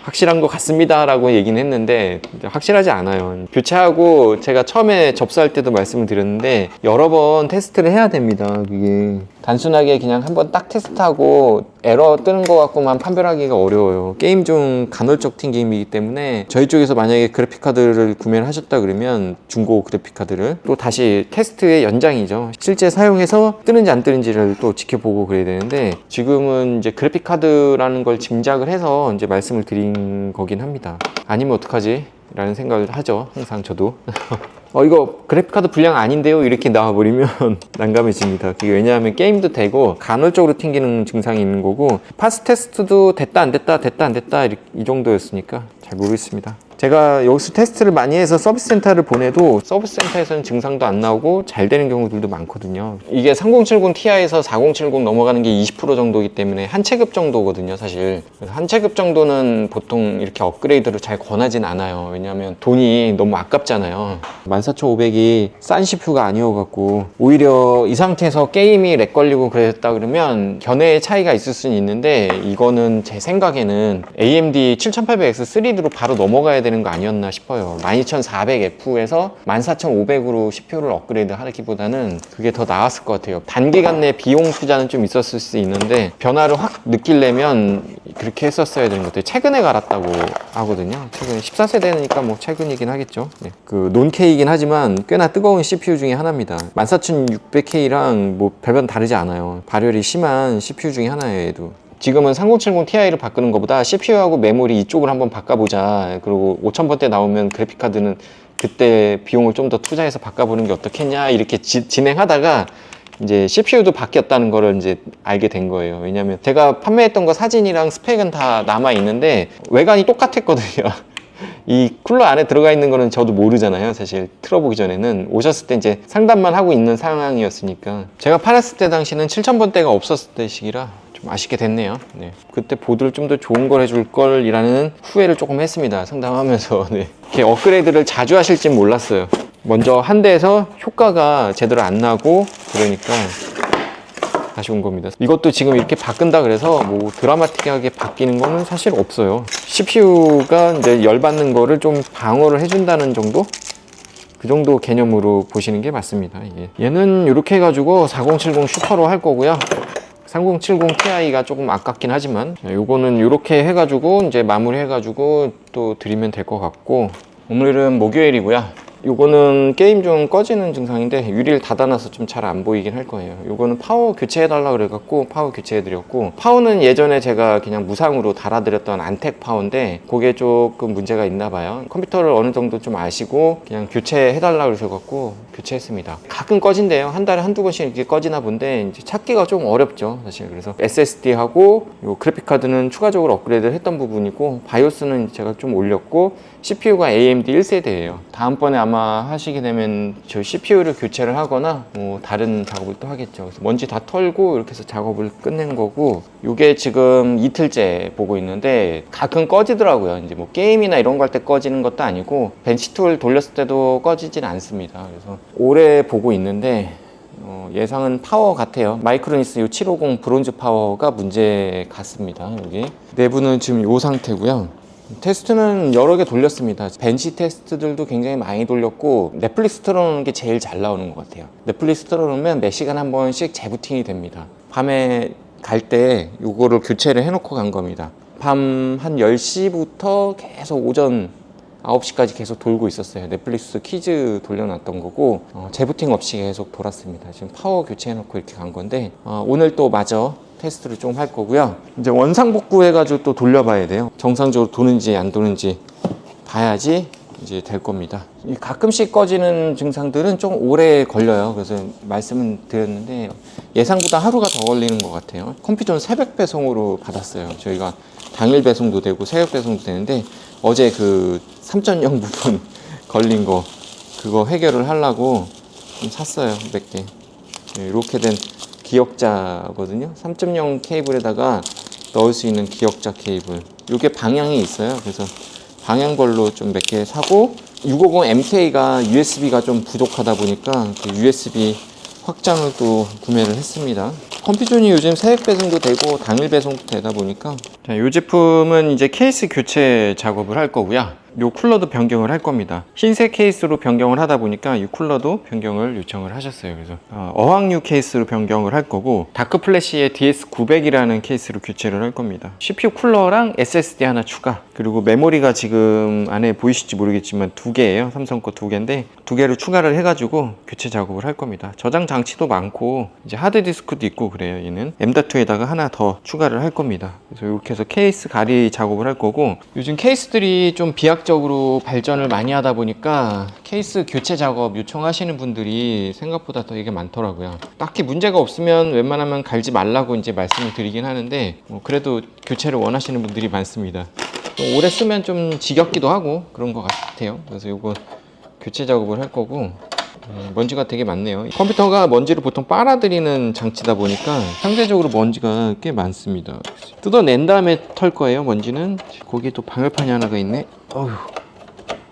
확실한 것 같습니다 라고 얘기는 했는데 확실하지 않아요. 교체하고 제가 처음에 접수할 때도 말씀을 드렸는데 여러 번 테스트를 해야 됩니다. 그게 단순하게 그냥 한번 딱 테스트하고 에러 뜨는 것 같고만 판별하기가 어려워요. 게임 중 간헐적 튄 게임이기 때문에 저희 쪽에서 만약에 그래픽카드를 구매를 하셨다 그러면 중고 그래픽카드를 또 다시 테스트의 연장이죠. 실제 사용해서 뜨는지 안 뜨는지를 또 지켜보고 그래야 되는데 지금은 이제 그래픽카드라는 걸 짐작을 해서 이제 말씀을 드린 거긴 합니다. 아니면 어떡하지? 라는 생각을 하죠. 항상 저도. 이거 그래픽카드 분량 아닌데요? 이렇게 나와버리면 난감해집니다. 그게 왜냐하면 게임도 되고 간헐적으로 튕기는 증상이 있는 거고 파스 테스트도 됐다 안 됐다 됐다 안 됐다 이 정도였으니까 잘 모르겠습니다. 제가 여기서 테스트를 많이 해서 서비스 센터를 보내도 서비스 센터에서는 증상도 안 나오고 잘 되는 경우들도 많거든요. 이게 3070 Ti에서 4070 넘어가는 게 20% 정도이기 때문에 한 체급 정도거든요, 사실. 그래서 한 체급 정도는 보통 이렇게 업그레이드를 잘 권하진 않아요. 왜냐하면 돈이 너무 아깝잖아요. 14500이 싼 CPU가 아니어갖고 오히려 이 상태에서 게임이 렉 걸리고 그랬다 그러면 견해의 차이가 있을 수는 있는데 이거는 제 생각에는 AMD 7800X3D로 바로 넘어가야 되는 거 아니었나 싶어요. 12400F에서 14500으로 CPU를 업그레이드 하기보다는 그게 더 나았을 것 같아요. 단기간 내 비용 투자는 좀 있었을 수 있는데 변화를 확 느끼려면 그렇게 했었어야 되는 것 같아요. 최근에 갈았다고 하거든요. 최근에 14세대니까 뭐 최근이긴 하겠죠. 네. 그 논K이긴 하지만 꽤나 뜨거운 CPU 중에 하나입니다. 14600K랑 뭐 별반 다르지 않아요. 발열이 심한 CPU 중에 하나예요, 얘도. 지금은 3070 Ti를 바꾸는 것보다 CPU하고 메모리 이쪽을 한번 바꿔보자. 그리고 5000번대 나오면 그래픽카드는 그때 비용을 좀 더 투자해서 바꿔보는 게 어떻겠냐 이렇게 진행하다가 이제 CPU도 바뀌었다는 거를 이제 알게 된 거예요. 왜냐면 제가 판매했던 거 사진이랑 스펙은 다 남아 있는데 외관이 똑같았거든요. 이 쿨러 안에 들어가 있는 거는 저도 모르잖아요. 사실 틀어보기 전에는 오셨을 때 이제 상담만 하고 있는 상황이었으니까. 제가 팔았을 때 당시는 7000번대가 없었을 때 시기라 좀 아쉽게 됐네요. 네. 그때 보드를 좀 더 좋은 걸 해줄 걸 이라는 후회를 조금 했습니다. 상담하면서. 네. 이렇게 업그레이드를 자주 하실진 몰랐어요. 먼저 한 대에서 효과가 제대로 안 나고 그러니까 아쉬운 겁니다. 이것도 지금 이렇게 바꾼다 그래서 뭐 드라마틱하게 바뀌는 거는 사실 없어요. CPU가 이제 열받는 거를 좀 방어를 해준다는 정도? 그 정도 개념으로 보시는 게 맞습니다. 이게. 얘는 이렇게 해가지고 4070 슈퍼로 할 거고요. 3070 Ti가 조금 아깝긴 하지만 요거는 이렇게 해가지고 이제 마무리 해가지고 또 드리면 될 것 같고, 오늘은 목요일이고요. 요거는 게임 중 꺼지는 증상인데 유리를 닫아놔서 좀 잘 안 보이긴 할 거예요. 요거는 파워 교체해달라 그래갖고 파워 교체해드렸고, 파워는 예전에 제가 그냥 무상으로 달아드렸던 안텍 파워인데 그게 조금 문제가 있나 봐요. 컴퓨터를 어느 정도 좀 아시고 그냥 교체해달라 그러셔갖고 교체했습니다. 가끔 꺼진대요. 한 달에 한두 번씩 이렇게 꺼지나 본데 이제 찾기가 좀 어렵죠 사실. 그래서 SSD하고 요 그래픽카드는 추가적으로 업그레이드를 했던 부분이고, 바이오스는 제가 좀 올렸고, CPU가 AMD 1세대예요 다음번에 아마 하시게 되면 저 CPU를 교체를 하거나 뭐 다른 작업을 또 하겠죠. 그래서 먼지 다 털고 이렇게 해서 작업을 끝낸 거고, 요게 지금 이틀째 보고 있는데 가끔 꺼지더라고요. 이제 뭐 게임이나 이런 거 할 때 꺼지는 것도 아니고 벤치툴 돌렸을 때도 꺼지진 않습니다. 그래서 오래 보고 있는데 예상은 파워 같아요. 마이크로니스 요 750 브론즈 파워가 문제 같습니다. 여기 내부는 지금 요 상태고요. 테스트는 여러 개 돌렸습니다. 벤치 테스트들도 굉장히 많이 돌렸고, 넷플릭스 틀어놓는 게 제일 잘 나오는 것 같아요. 넷플릭스 틀어놓으면 몇 시간 한 번씩 재부팅이 됩니다. 밤에 갈 때 요거를 교체를 해놓고 간 겁니다. 밤 한 10시부터 계속 오전 9시까지 계속 돌고 있었어요. 넷플릭스 퀴즈 돌려놨던 거고, 재부팅 없이 계속 돌았습니다. 지금 파워 교체해놓고 이렇게 간 건데, 오늘 또 마저 테스트를 좀 할 거고요. 이제 원상복구 해가지고 또 돌려봐야 돼요. 정상적으로 도는지 안 도는지 봐야지 이제 될 겁니다. 가끔씩 꺼지는 증상들은 좀 오래 걸려요. 그래서 말씀은 드렸는데 예상보다 하루가 더 걸리는 것 같아요. 컴퓨터는 새벽 배송으로 받았어요. 저희가 당일 배송도 되고 새벽 배송도 되는데, 어제 그 3.0 부분 걸린 거 그거 해결을 하려고 좀 샀어요. 몇 개. 이렇게 된 기역자거든요. 3.0 케이블에다가 넣을 수 있는 기역자 케이블. 이게 방향이 있어요. 그래서 방향별로 좀 몇 개 사고, 650 MK가 USB가 좀 부족하다 보니까 그 USB 확장을 또 구매를 했습니다. 컴퓨전이 요즘 새벽 배송도 되고 당일 배송도 되다 보니까, 자, 이 제품은 이제 케이스 교체 작업을 할 거고요. 요 쿨러도 변경을 할 겁니다. 흰색 케이스로 변경을 하다 보니까 이 쿨러도 변경을 요청을 하셨어요. 그래서 어항류 케이스로 변경을 할 거고, 다크 플래시의 DS900이라는 케이스로 교체를 할 겁니다. CPU 쿨러랑 SSD 하나 추가, 그리고 메모리가 지금 안에 보이실지 모르겠지만 2개예요. 삼성 거 2개인데 2개를 추가를 해가지고 교체 작업을 할 겁니다. 저장 장치도 많고 이제 하드디스크도 있고 그래요. 얘는 M.2에다가 하나 더 추가를 할 겁니다. 그래서 이렇게 해서 케이스 가리 작업을 할 거고, 요즘 케이스들이 좀 비약적으로 발전을 많이 하다 보니까 케이스 교체 작업 요청하시는 분들이 생각보다 더 이게 많더라고요. 딱히 문제가 없으면 웬만하면 갈지 말라고 이제 말씀을 드리긴 하는데, 그래도 교체를 원하시는 분들이 많습니다. 오래 쓰면 좀 지겹기도 하고 그런 것 같아요. 그래서 이거 교체 작업을 할 거고, 먼지가 되게 많네요. 컴퓨터가 먼지를 보통 빨아들이는 장치다 보니까 상대적으로 먼지가 꽤 많습니다. 뜯어낸 다음에 털 거예요. 먼지는. 거기에 또 방열판이 하나가 있네. 어휴.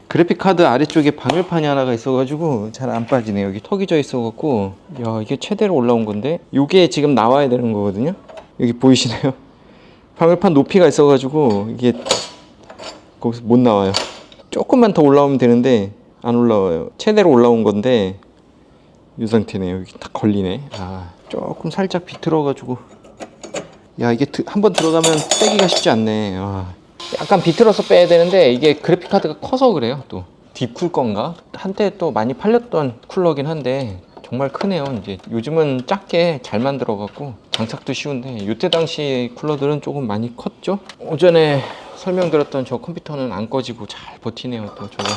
그래픽카드 아래쪽에 방열판이 하나가 있어가지고 잘 안 빠지네요. 여기 턱이 져 있어갖고, 야, 이게 최대로 올라온 건데 이게 지금 나와야 되는 거거든요. 여기 보이시나요? 방열판 높이가 있어가지고 이게 거기서 못 나와요. 조금만 더 올라오면 되는데 안 올라와요. 최대로 올라온 건데 이 상태네요. 여기 딱 걸리네. 조금 살짝 비틀어가지고, 야, 이게 한번 들어가면 빼기가 쉽지 않네. 약간 비틀어서 빼야 되는데 이게 그래픽카드가 커서 그래요. 또 딥쿨 건가? 한때 또 많이 팔렸던 쿨러긴 한데 정말 크네요. 이제 요즘은 작게 잘 만들어갖고 장착도 쉬운데 이때 당시 쿨러들은 조금 많이 컸죠. 오전에 설명드렸던 저 컴퓨터는 안 꺼지고 잘 버티네요. 또 저거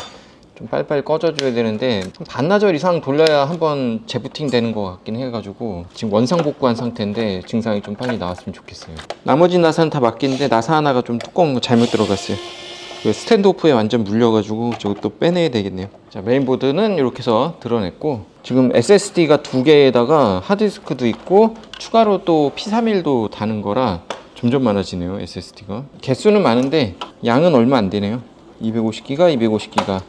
좀 빨리빨리 꺼져줘야 되는데 좀 반나절 이상 돌려야 한번 재부팅 되는 것 같긴 해가지고 지금 원상복구한 상태인데 증상이 좀 빨리 나왔으면 좋겠어요. 나머지 나사는 다 맞긴데 나사 하나가 좀 두꺼운 거 잘못 들어갔어요. 스탠드 오프에 완전 물려가지고 저것도 빼내야 되겠네요. 자, 메인보드는 이렇게 해서 드러냈고 지금 SSD가 2개에다가 하드디스크도 있고 추가로 또 P31도 다는 거라 점점 많아지네요. SSD가 개수는 많은데 양은 얼마 안 되네요. 250기가 250기가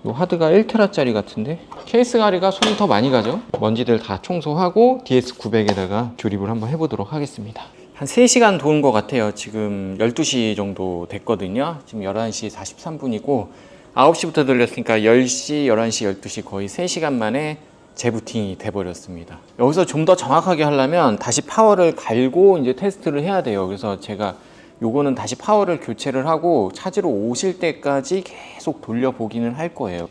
요 하드가 1테라짜리 같은데 케이스 가리가 손이 더 많이 가죠. 먼지들 다 청소하고 DS900에다가 조립을 한번 해보도록 하겠습니다. 한 3시간 도는 것 같아요. 지금 12시 정도 됐거든요. 지금 11시 43분이고 9시부터 돌렸으니까 10시, 11시, 12시 거의 3시간 만에 재부팅이 돼버렸습니다. 여기서 좀 더 정확하게 하려면 다시 파워를 갈고 이제 테스트를 해야 돼요. 그래서 제가 요거는 다시 파워를 교체를 하고 찾으러 오실 때까지 계속 돌려보기는 할 거예요.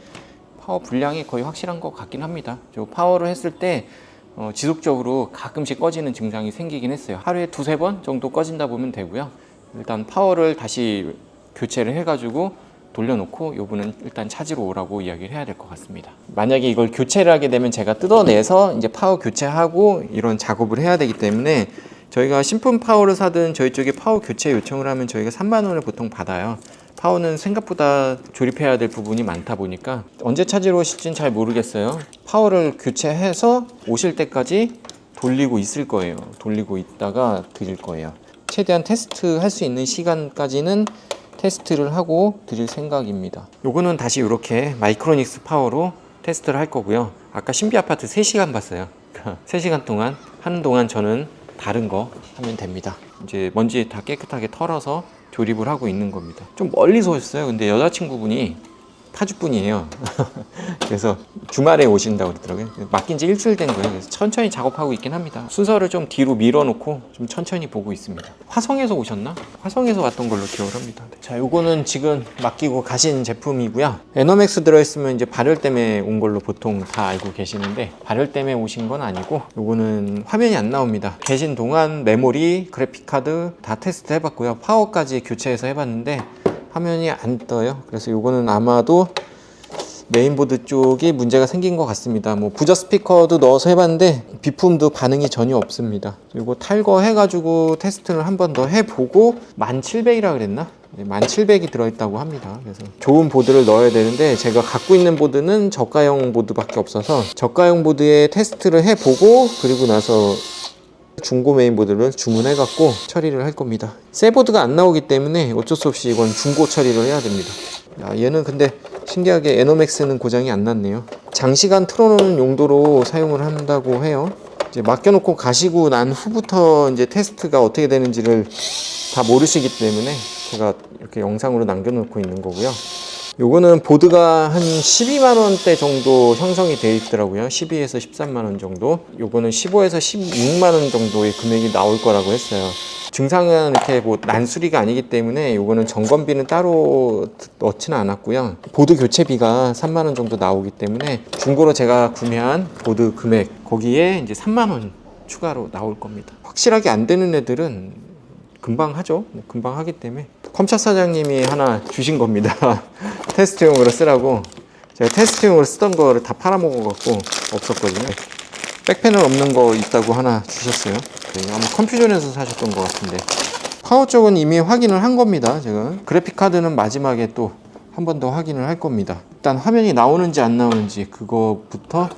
파워 분량이 거의 확실한 것 같긴 합니다. 저 파워를 했을 때 지속적으로 가끔씩 꺼지는 증상이 생기긴 했어요. 하루에 2-3번 정도 꺼진다 보면 되고요. 일단 파워를 다시 교체를 해가지고 돌려놓고 요분은 일단 찾으러 오라고 이야기를 해야 될 것 같습니다. 만약에 이걸 교체를 하게 되면 제가 뜯어내서 이제 파워 교체하고 이런 작업을 해야 되기 때문에 저희가 신품 파워를 사든 저희 쪽에 파워 교체 요청을 하면 저희가 3만 원을 보통 받아요. 파워는 생각보다 조립해야 될 부분이 많다 보니까 언제 찾으러 오실지는 잘 모르겠어요. 파워를 교체해서 오실 때까지 돌리고 있을 거예요. 돌리고 있다가 드릴 거예요. 최대한 테스트 할 수 있는 시간까지는 테스트를 하고 드릴 생각입니다. 요거는 다시 이렇게 마이크로닉스 파워로 테스트를 할 거고요. 아까 신비 아파트 3시간 봤어요. 3시간 동안 하는 동안 저는 다른 거 하면 됩니다. 이제 먼지 다 깨끗하게 털어서 조립을 하고 있는 겁니다. 좀 멀리서 오셨어요. 근데 여자친구분이 파주분이에요. 그래서 주말에 오신다고 그러더라고요. 맡긴 지 일주일 된 거예요. 그래서 천천히 작업하고 있긴 합니다. 순서를 좀 뒤로 밀어놓고 좀 천천히 보고 있습니다. 화성에서 오셨나? 화성에서 왔던 걸로 기억을 합니다. 네. 자, 요거는 지금 맡기고 가신 제품이고요. 에너맥스 들어있으면 이제 발열 때문에 온 걸로 보통 다 알고 계시는데 발열 때문에 오신 건 아니고 요거는 화면이 안 나옵니다. 계신 동안 메모리, 그래픽카드 다 테스트 해봤고요. 파워까지 교체해서 해봤는데 화면이 안 떠요. 그래서 요거는 아마도 메인보드 쪽이 문제가 생긴 것 같습니다. 뭐 부저 스피커도 넣어서 해봤는데 비품도 반응이 전혀 없습니다. 요거 탈거해가지고 테스트를 한 번 더 해보고 1700이라 그랬나? 1700이 들어있다고 합니다. 그래서 좋은 보드를 넣어야 되는데 제가 갖고 있는 보드는 저가형 보드밖에 없어서 저가형 보드에 테스트를 해보고 그리고 나서 중고 메인보드를 주문해갖고 처리를 할 겁니다. 새 보드가 안 나오기 때문에 어쩔 수 없이 이건 중고 처리를 해야 됩니다. 야, 얘는 근데 신기하게 에너맥스는 고장이 안 났네요. 장시간 틀어놓는 용도로 사용을 한다고 해요. 이제 맡겨놓고 가시고 난 후부터 이제 테스트가 어떻게 되는지를 다 모르시기 때문에 제가 이렇게 영상으로 남겨놓고 있는 거고요. 요거는 보드가 한 12만원대 정도 형성이 되어 있더라고요. 12에서 13만원 정도. 요거는 15에서 16만원 정도의 금액이 나올 거라고 했어요. 증상은 이렇게 뭐 난수리가 아니기 때문에 요거는 점검비는 따로 넣지는 않았고요. 보드 교체비가 3만원 정도 나오기 때문에 중고로 제가 구매한 보드 금액 거기에 이제 3만원 추가로 나올 겁니다. 확실하게 안 되는 애들은 금방 하죠. 금방 하기 때문에 컴차 사장님이 하나 주신 겁니다. 테스트용으로 쓰라고. 제가 테스트용으로 쓰던 거를 다 팔아먹어갖고 없었거든요. 백패널 없는 거 있다고 하나 주셨어요. 아마 컴퓨전에서 사셨던 것 같은데 파워 쪽은 이미 확인을 한 겁니다. 제가 그래픽 카드는 마지막에 또 한 번 더 확인을 할 겁니다. 일단 화면이 나오는지 안 나오는지 그거부터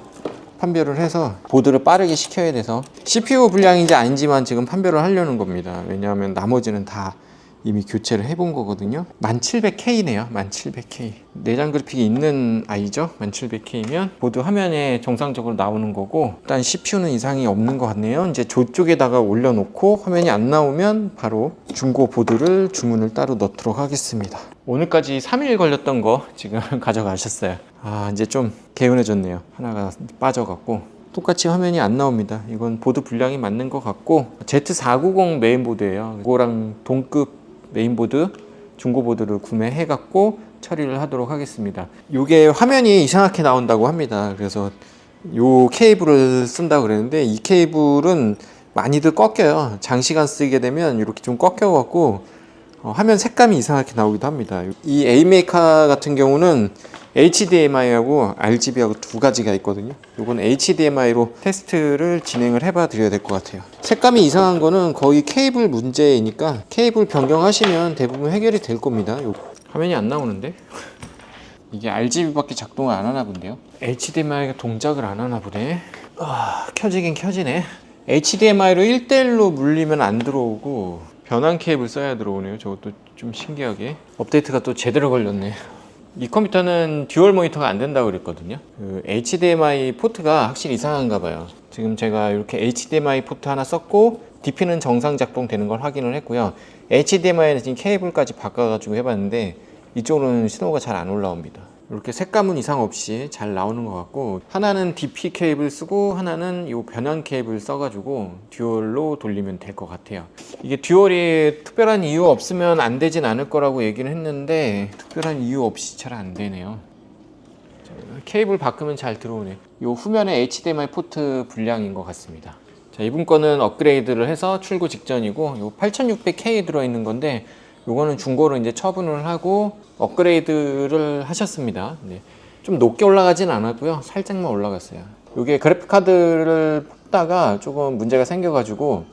판별을 해서 보드를 빠르게 시켜야 돼서 CPU 불량인지 아닌지만 지금 판별을 하려는 겁니다. 왜냐하면 나머지는 다 이미 교체를 해본 거거든요. 1700K네요. 1700K. 내장 그래픽이 있는 아이죠. 1700K면 보드 화면에 정상적으로 나오는 거고 일단 CPU는 이상이 없는 것 같네요. 이제 저쪽에다가 올려놓고 화면이 안 나오면 바로 중고 보드를 주문을 따로 넣도록 하겠습니다. 오늘까지 3일 걸렸던 거 지금 가져가셨어요. 아, 이제 좀 개운해졌네요. 하나가 빠져갖고 똑같이 화면이 안 나옵니다. 이건 보드 불량이 맞는 것 같고 Z490 메인보드예요. 이거랑 동급 메인보드, 중고보드를 구매해갖고 처리를 하도록 하겠습니다. 이게 화면이 이상하게 나온다고 합니다. 그래서 요 케이블을 쓴다고 그랬는데 이 케이블은 많이들 꺾여요. 장시간 쓰게 되면 이렇게 좀 꺾여갖고 화면 색감이 이상하게 나오기도 합니다. 이 에이메이커 같은 경우는 HDMI하고 RGB하고 두 가지가 있거든요. 이건 HDMI로 테스트를 진행을 해봐 드려야 될 것 같아요. 색감이 이상한 거는 거의 케이블 문제이니까 케이블 변경하시면 대부분 해결이 될 겁니다. 화면이 안 나오는데? 이게 RGB밖에 작동을 안 하나 본데요. HDMI가 동작을 안 하나 보네. 켜지긴 켜지네. HDMI로 1대1로 물리면 안 들어오고 변환 케이블 써야 들어오네요. 저것도 좀 신기하게 업데이트가 또 제대로 걸렸네. 이 컴퓨터는 듀얼 모니터가 안 된다고 그랬거든요. 그 HDMI 포트가 확실히 이상한가 봐요. 지금 제가 이렇게 HDMI 포트 하나 썼고 DP는 정상 작동되는 걸 확인을 했고요. HDMI는 지금 케이블까지 바꿔가지고 해봤는데 이쪽으로는 신호가 잘 안 올라옵니다. 이렇게 색감은 이상 없이 잘 나오는 것 같고, 하나는 DP 케이블 쓰고 하나는 이 변환 케이블 써가지고 듀얼로 돌리면 될 것 같아요. 이게 듀얼이 특별한 이유 없으면 안 되진 않을 거라고 얘기를 했는데 특별한 이유 없이 잘 안 되네요. 케이블 바꾸면 잘 들어오네. 이 후면에 HDMI 포트 불량인 것 같습니다. 자, 이분 거는 업그레이드를 해서 출고 직전이고, 이 8600K 들어있는 건데 요거는 중고로 이제 처분을 하고 업그레이드를 하셨습니다. 네. 좀 높게 올라가진 않았고요. 살짝만 올라갔어요. 요게 그래픽카드를 뽑다가 조금 문제가 생겨가지고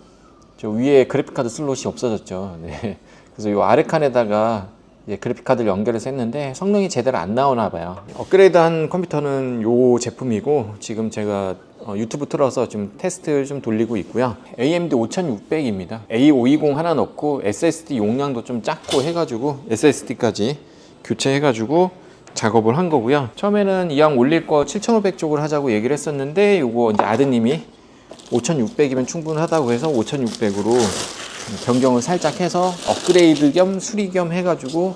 저 위에 그래픽카드 슬롯이 없어졌죠. 네. 그래서 요 아래 칸에다가 그래픽카드를 연결해서 했는데 성능이 제대로 안 나오나 봐요. 업그레이드한 컴퓨터는 요 제품이고, 지금 제가 유튜브 틀어서 좀 테스트를 좀 돌리고 있고요. AMD 5600입니다. A520 하나 넣고 SSD 용량도 좀 작고 해가지고 SSD까지 교체해가지고 작업을 한 거고요. 처음에는 이왕 올릴 거 7500 쪽으로 하자고 얘기를 했었는데, 요거 이제 아드님이 5600이면 충분하다고 해서 5600으로 변경을 살짝 해서 업그레이드 겸 수리 겸 해가지고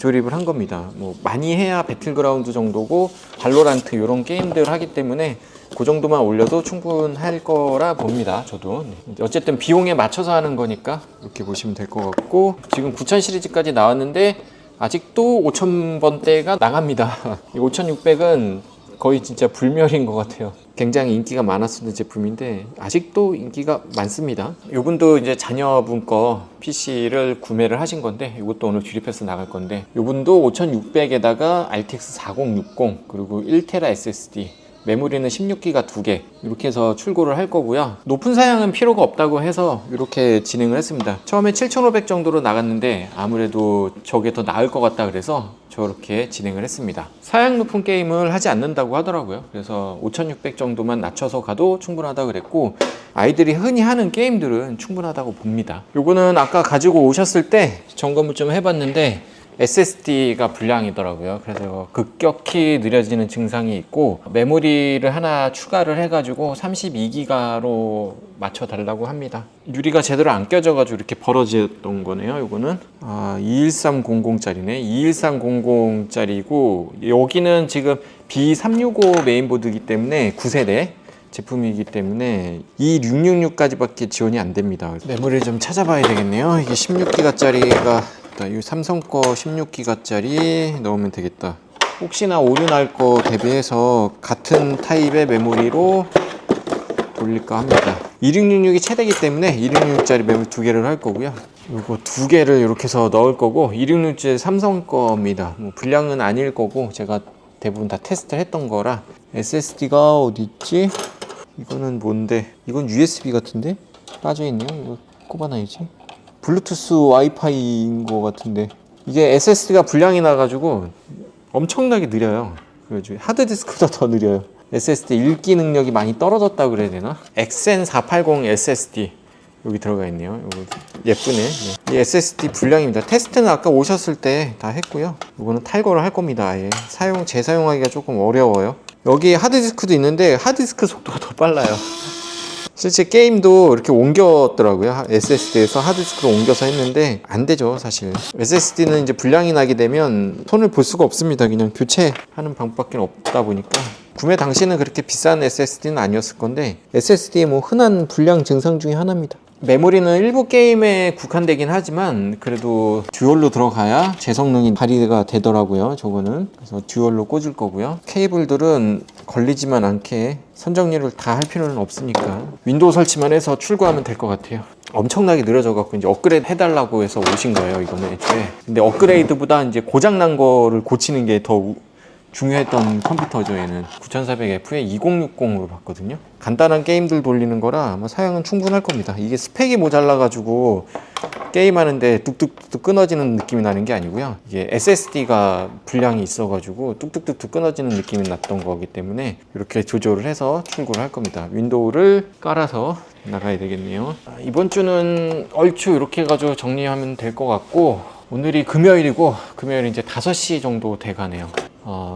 조립을 한 겁니다. 뭐 많이 해야 배틀그라운드 정도고 발로란트 이런 게임들 하기 때문에 그 정도만 올려도 충분할 거라 봅니다. 저도. 어쨌든 비용에 맞춰서 하는 거니까 이렇게 보시면 될 것 같고, 지금 9000 시리즈까지 나왔는데 아직도 5000번대가 나갑니다. 5600은 거의 진짜 불멸인 것 같아요. 굉장히 인기가 많았었던 제품인데 아직도 인기가 많습니다. 이분도 이제 자녀분 거 PC를 구매를 하신 건데, 이것도 오늘 조립해서 나갈 건데, 이분도 5600에다가 RTX 4060 그리고 1TB SSD, 메모리는 16기가 2개 이렇게 해서 출고를 할 거고요. 높은 사양은 필요가 없다고 해서 이렇게 진행을 했습니다. 처음에 7500 정도로 나갔는데 아무래도 저게 더 나을 것 같다 그래서 저렇게 진행을 했습니다. 사양 높은 게임을 하지 않는다고 하더라고요. 그래서 5600 정도만 낮춰서 가도 충분하다 그랬고, 아이들이 흔히 하는 게임들은 충분하다고 봅니다. 요거는 아까 가지고 오셨을 때 점검을 좀 해봤는데 SSD가 불량이더라고요. 그래서 급격히 느려지는 증상이 있고, 메모리를 하나 추가를 해가지고 32기가로 맞춰달라고 합니다. 유리가 제대로 안 껴져가지고 이렇게 벌어졌던 거네요. 요거는 21300짜리네. 21300짜리고 여기는 지금 B365 메인보드이기 때문에 9세대 제품이기 때문에 2666까지밖에 지원이 안 됩니다. 메모리를 좀 찾아봐야 되겠네요. 이게 16기가짜리가 이 삼성 거 16기가짜리 넣으면 되겠다. 혹시나 오류 날 거 대비해서 같은 타입의 메모리로 돌릴까 합니다. 2666이 최대기 때문에 266짜리 메모리 2개를 할 거고요. 이거 2개를 이렇게 해서 넣을 거고, 266제 삼성 거입니다. 뭐 불량은 아닐 거고 제가 대부분 다 테스트를 했던 거라. SSD가 어디 있지? 이거는 뭔데? 이건 USB 같은데? 빠져있네요. 이거 꼽아놔야지. 블루투스 와이파이인 것 같은데, 이게 SSD가 불량이 나가지고 엄청나게 느려요. 그래가지고 하드디스크보다 더 느려요. SSD 읽기 능력이 많이 떨어졌다고 그래야 되나? XN480 SSD 여기 들어가 있네요. 이거 예쁘네. 네. 이 SSD 불량입니다. 테스트는 아까 오셨을 때 다 했고요. 이거는 탈거를 할 겁니다. 아예 재사용하기가 조금 어려워요. 여기 하드디스크도 있는데 하드디스크 속도가 더 빨라요. 실제 게임도 이렇게 옮겼더라고요. SSD에서 하드디스크로 옮겨서 했는데 안 되죠, 사실. SSD는 이제 불량이 나게 되면 손을 볼 수가 없습니다. 그냥 교체하는 방법밖에 없다 보니까. 구매 당시는 그렇게 비싼 SSD는 아니었을 건데 SSD의 뭐 흔한 불량 증상 중에 하나입니다. 메모리는 일부 게임에 국한되긴 하지만 그래도 듀얼로 들어가야 제 성능이 발휘가 되더라고요. 저거는 그래서 듀얼로 꽂을 거고요. 케이블들은 걸리지만 않게 선정리를 다 할 필요는 없으니까 윈도우 설치만 해서 출고하면 될 것 같아요. 엄청나게 느려져 갖고 이제 업그레이드 해달라고 해서 오신 거예요, 이거는 애초에. 근데 업그레이드보다 이제 고장난 거를 고치는 게 더 중요했던 컴퓨터죠. 얘는 9400F에 2060으로 봤거든요. 간단한 게임들 돌리는 거라 아마 사양은 충분할 겁니다. 이게 스펙이 모자라 가지고 게임하는데 뚝뚝뚝 끊어지는 느낌이 나는 게 아니고요. 이게 SSD가 불량이 있어 가지고 뚝뚝뚝 끊어지는 느낌이 났던 거기 때문에 이렇게 조절을 해서 출고를 할 겁니다. 윈도우를 깔아서 나가야 되겠네요. 이번 주는 얼추 이렇게 해가지고 정리하면 될 것 같고, 오늘이 금요일이고 금요일 이제 5시 정도 돼 가네요.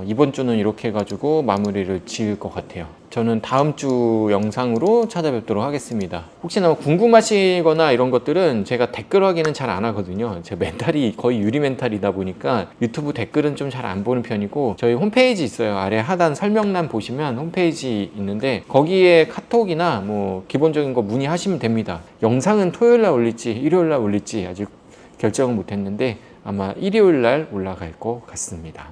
이번 주는 이렇게 해가지고 마무리를 지을 것 같아요. 저는 다음 주 영상으로 찾아뵙도록 하겠습니다. 혹시나 궁금하시거나 이런 것들은 제가 댓글 확인은 잘 안 하거든요. 제 멘탈이 거의 유리 멘탈이다 보니까 유튜브 댓글은 좀 잘 안 보는 편이고, 저희 홈페이지 있어요. 아래 하단 설명란 보시면 홈페이지 있는데 거기에 카톡이나 뭐 기본적인 거 문의하시면 됩니다. 영상은 토요일날 올릴지 일요일날 올릴지 아직 결정은 못했는데 아마 일요일날 올라갈 것 같습니다.